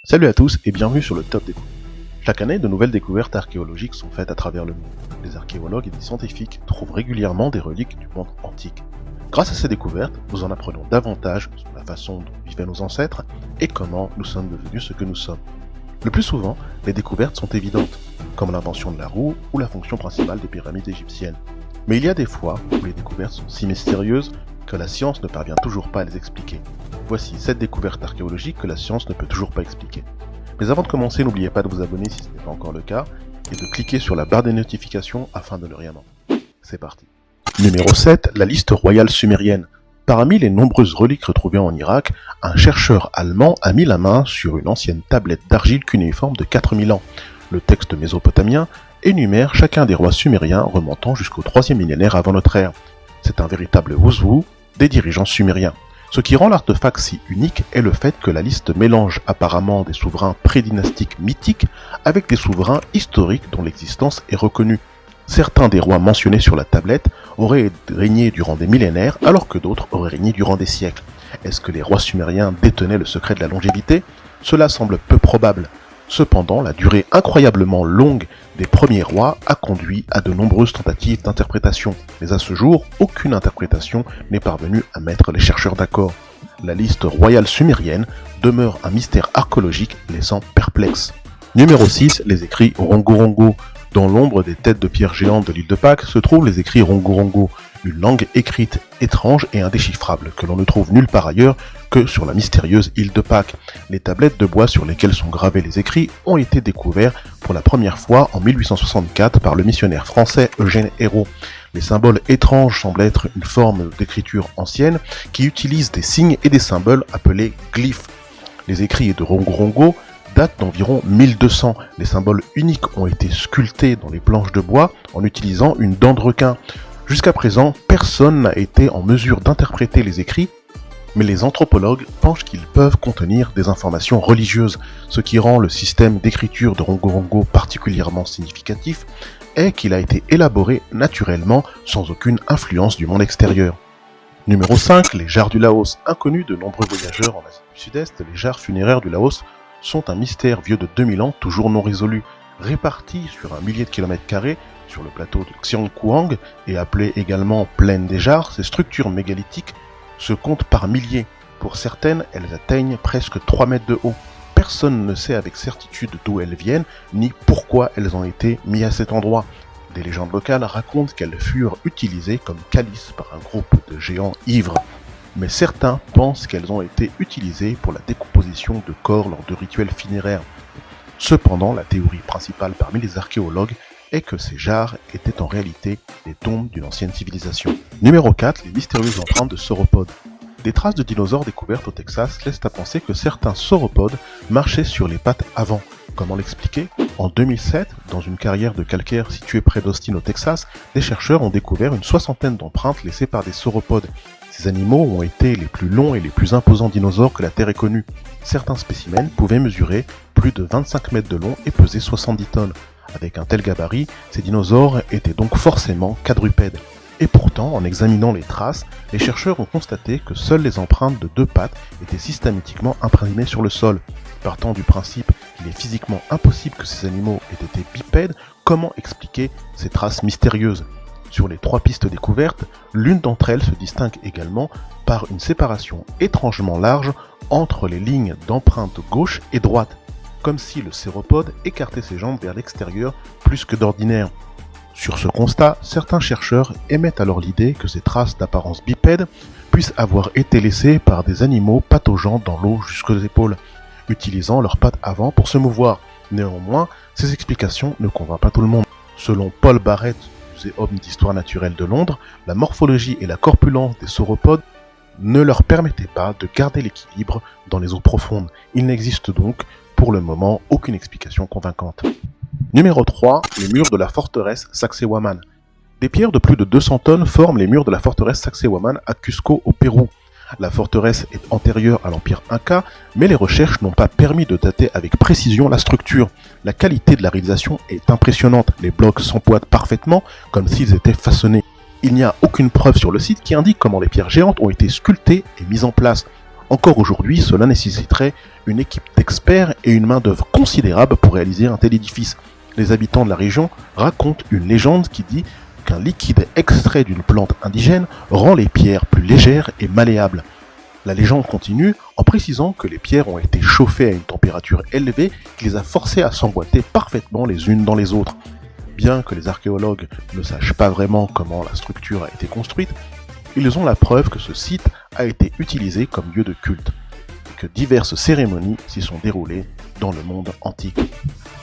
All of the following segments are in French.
Salut à tous et bienvenue sur le Top Découverte. Chaque année, de nouvelles découvertes archéologiques sont faites à travers le monde. Les archéologues et les scientifiques trouvent régulièrement des reliques du monde antique. Grâce à ces découvertes, nous en apprenons davantage sur la façon dont vivaient nos ancêtres et comment nous sommes devenus ce que nous sommes. Le plus souvent, les découvertes sont évidentes, comme l'invention de la roue ou la fonction principale des pyramides égyptiennes. Mais il y a des fois où les découvertes sont si mystérieuses que la science ne parvient toujours pas à les expliquer. Voici 7 découvertes archéologiques que la science ne peut toujours pas expliquer. Mais avant de commencer, n'oubliez pas de vous abonner si ce n'est pas encore le cas, et de cliquer sur la barre des notifications afin de ne rien manquer. C'est parti. Numéro 7, la liste royale sumérienne. Parmi les nombreuses reliques retrouvées en Irak, un chercheur allemand a mis la main sur une ancienne tablette d'argile cunéiforme de 4000 ans. Le texte mésopotamien énumère chacun des rois sumériens remontant jusqu'au 3e millénaire avant notre ère. C'est un véritable who's-who des dirigeants sumériens. Ce qui rend l'artefact si unique est le fait que la liste mélange apparemment des souverains prédynastiques mythiques avec des souverains historiques dont l'existence est reconnue. Certains des rois mentionnés sur la tablette auraient régné durant des millénaires alors que d'autres auraient régné durant des siècles. Est-ce que les rois sumériens détenaient le secret de la longévité ? Cela semble peu probable. Cependant, la durée incroyablement longue des premiers rois a conduit à de nombreuses tentatives d'interprétation, mais à ce jour, aucune interprétation n'est parvenue à mettre les chercheurs d'accord. La liste royale sumérienne demeure un mystère archéologique laissant perplexe. Numéro 6, les écrits Rongo-Rongo. Dans l'ombre des têtes de pierre géantes de l'île de Pâques se trouvent les écrits Rongo-Rongo, une langue écrite étrange et indéchiffrable que l'on ne trouve nulle part ailleurs que sur la mystérieuse île de Pâques. Les tablettes de bois sur lesquelles sont gravés les écrits ont été découverts pour la première fois en 1864 par le missionnaire français Eugène Hérault. Les symboles étranges semblent être une forme d'écriture ancienne qui utilise des signes et des symboles appelés glyphes. Les écrits de Rongo-Rongo datent d'environ 1200. Les symboles uniques ont été sculptés dans les planches de bois en utilisant une dent de requin. Jusqu'à présent, personne n'a été en mesure d'interpréter les écrits, mais les anthropologues pensent qu'ils peuvent contenir des informations religieuses. Ce qui rend le système d'écriture de Rongo-Rongo particulièrement significatif est qu'il a été élaboré naturellement sans aucune influence du monde extérieur. Numéro 5, les jarres du Laos. Inconnus de nombreux voyageurs en Asie du Sud-Est, les jarres funéraires du Laos sont un mystère vieux de 2000 ans toujours non résolu. Répartis sur un millier de kilomètres carrés sur le plateau de Xiangkuang et appelées également plaine des jarres, ces structures mégalithiques se comptent par milliers. Pour certaines, elles atteignent presque 3 mètres de haut. Personne ne sait avec certitude d'où elles viennent, ni pourquoi elles ont été mises à cet endroit. Des légendes locales racontent qu'elles furent utilisées comme calices par un groupe de géants ivres. Mais certains pensent qu'elles ont été utilisées pour la décomposition de corps lors de rituels funéraires. Cependant, la théorie principale parmi les archéologues est que ces jarres étaient en réalité des tombes d'une ancienne civilisation. Numéro 4, les mystérieuses empreintes de sauropodes. Des traces de dinosaures découvertes au Texas laissent à penser que certains sauropodes marchaient sur les pattes avant. Comment l'expliquer ? En 2007, dans une carrière de calcaire située près d'Austin au Texas, des chercheurs ont découvert une 60aine d'empreintes laissées par des sauropodes. Ces animaux ont été les plus longs et les plus imposants dinosaures que la Terre ait connus. Certains spécimens pouvaient mesurer plus de 25 mètres de long et peser 70 tonnes. Avec un tel gabarit, ces dinosaures étaient donc forcément quadrupèdes. Et pourtant, en examinant les traces, les chercheurs ont constaté que seules les empreintes de 2 pattes étaient systématiquement imprimées sur le sol. Partant du principe qu'il est physiquement impossible que ces animaux aient été bipèdes, comment expliquer ces traces mystérieuses ? Sur les 3 pistes découvertes, l'une d'entre elles se distingue également par une séparation étrangement large entre les lignes d'empreinte gauche et droite, comme si le sauropode écartait ses jambes vers l'extérieur plus que d'ordinaire. Sur ce constat, certains chercheurs émettent alors l'idée que ces traces d'apparence bipède puissent avoir été laissées par des animaux pataugeant dans l'eau jusqu'aux épaules, utilisant leurs pattes avant pour se mouvoir. Néanmoins, ces explications ne convainquent pas tout le monde. Selon Paul Barrett, Muséum d'histoire naturelle de Londres, la morphologie et la corpulence des sauropodes ne leur permettaient pas de garder l'équilibre dans les eaux profondes. Il n'existe donc, pour le moment, aucune explication convaincante. Numéro 3, les murs de la forteresse Sacsayhuaman. Des pierres de plus de 200 tonnes forment les murs de la forteresse Sacsayhuaman à Cusco, au Pérou. La forteresse est antérieure à l'empire Inca, mais les recherches n'ont pas permis de dater avec précision la structure. La qualité de la réalisation est impressionnante, les blocs s'emboîtent parfaitement comme s'ils étaient façonnés. Il n'y a aucune preuve sur le site qui indique comment les pierres géantes ont été sculptées et mises en place. Encore aujourd'hui, cela nécessiterait une équipe d'experts et une main-d'œuvre considérable pour réaliser un tel édifice. Les habitants de la région racontent une légende qui dit qu'un liquide extrait d'une plante indigène rend les pierres plus légères et malléables. La légende continue en précisant que les pierres ont été chauffées à une température élevée qui les a forcées à s'emboîter parfaitement les unes dans les autres. Bien que les archéologues ne sachent pas vraiment comment la structure a été construite, ils ont la preuve que ce site a été utilisé comme lieu de culte et que diverses cérémonies s'y sont déroulées dans le monde antique.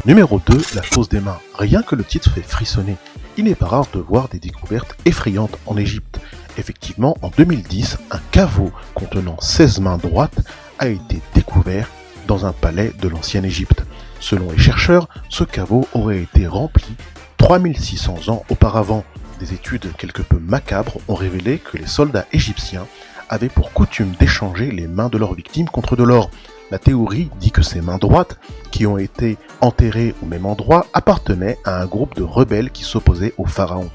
Numéro 2, la fosse des mains. Rien que le titre fait frissonner. Il n'est pas rare de voir des découvertes effrayantes en Égypte. Effectivement, en 2010, un caveau contenant 16 mains droites a été découvert dans un palais de l'ancienne Égypte. Selon les chercheurs, ce caveau aurait été rempli 3600 ans auparavant. Des études quelque peu macabres ont révélé que les soldats égyptiens avaient pour coutume d'échanger les mains de leurs victimes contre de l'or. La théorie dit que ces mains droites, qui ont été enterrées au même endroit, appartenaient à un groupe de rebelles qui s'opposaient au pharaon.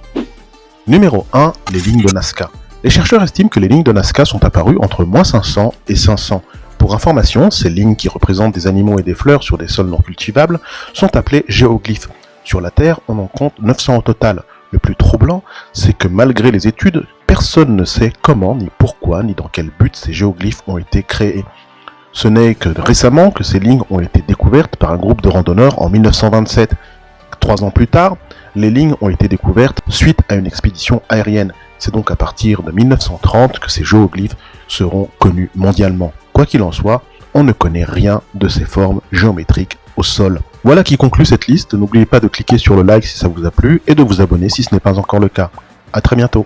Numéro 1, les lignes de Nazca. Les chercheurs estiment que les lignes de Nazca sont apparues entre -500 et 500. Pour information, ces lignes qui représentent des animaux et des fleurs sur des sols non cultivables sont appelées géoglyphes. Sur la Terre, on en compte 900 au total. Le plus troublant, c'est que malgré les études, personne ne sait comment, ni pourquoi, ni dans quel but ces géoglyphes ont été créés. Ce n'est que récemment que ces lignes ont été découvertes par un groupe de randonneurs en 1927. 3 ans plus tard, les lignes ont été découvertes suite à une expédition aérienne. C'est donc à partir de 1930 que ces géoglyphes seront connus mondialement. Quoi qu'il en soit, on ne connaît rien de ces formes géométriques au sol. Voilà qui conclut cette liste. N'oubliez pas de cliquer sur le like si ça vous a plu et de vous abonner si ce n'est pas encore le cas. À très bientôt.